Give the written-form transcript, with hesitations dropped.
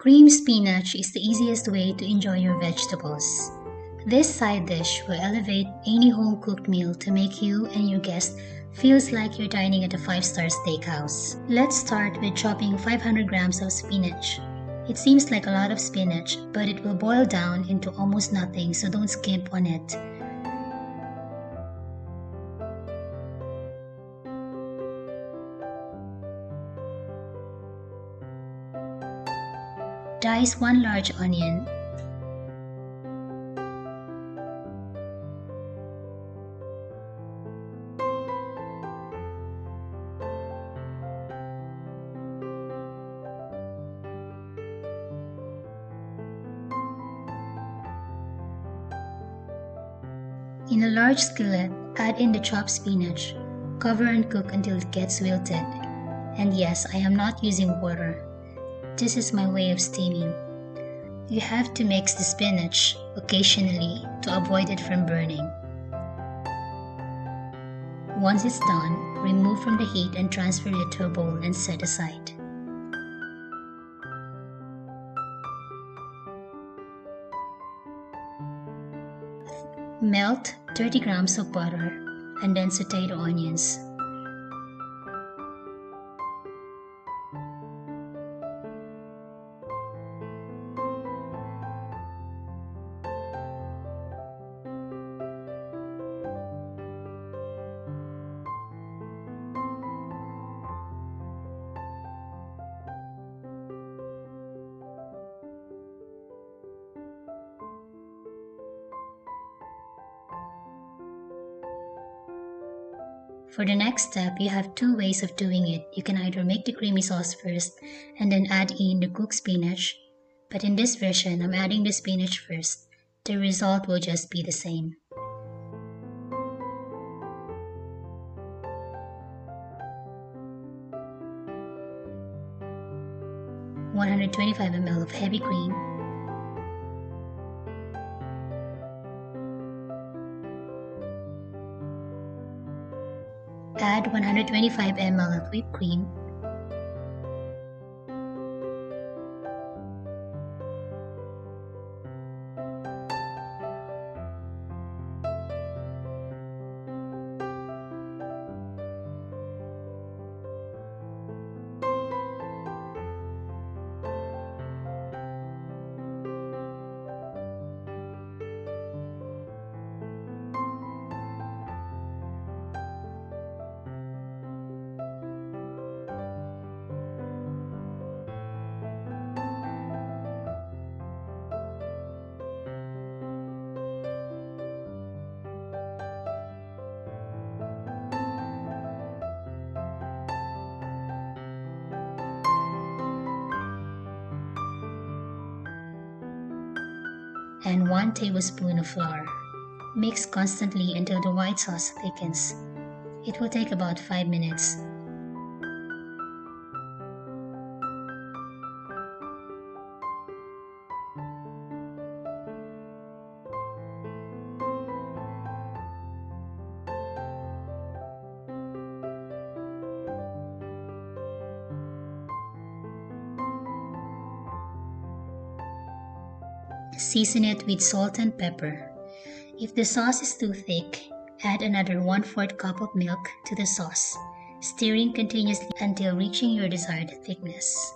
Cream spinach is the easiest way to enjoy your vegetables. This side dish will elevate any home-cooked meal to make you and your guests feels like you're dining at a 5-star steakhouse. Let's start with chopping 500 grams of spinach. It seems like a lot of spinach, but it will boil down into almost nothing, so don't skimp on it. Dice 1 large onion. In a large skillet, add in the chopped spinach. Cover and cook until it gets wilted. And yes, I am not using water. This is my way of steaming. You have to mix the spinach occasionally to avoid it from burning. Once it's done, remove from the heat and transfer it to a bowl and set aside. Melt 30 grams of butter and then saute the onions. For the next step, you have 2 ways of doing it. You can either make the creamy sauce first and then add in the cooked spinach, but in this version, I'm adding the spinach first. The result will just be the same. (125 ml of heavy cream), add 125 ml of whipped cream, and 1 tablespoon of flour. Mix constantly until the white sauce thickens. It will take about 5 minutes. Season it with salt and pepper. If the sauce is too thick, add another 1/4 cup of milk to the sauce, stirring continuously until reaching your desired thickness.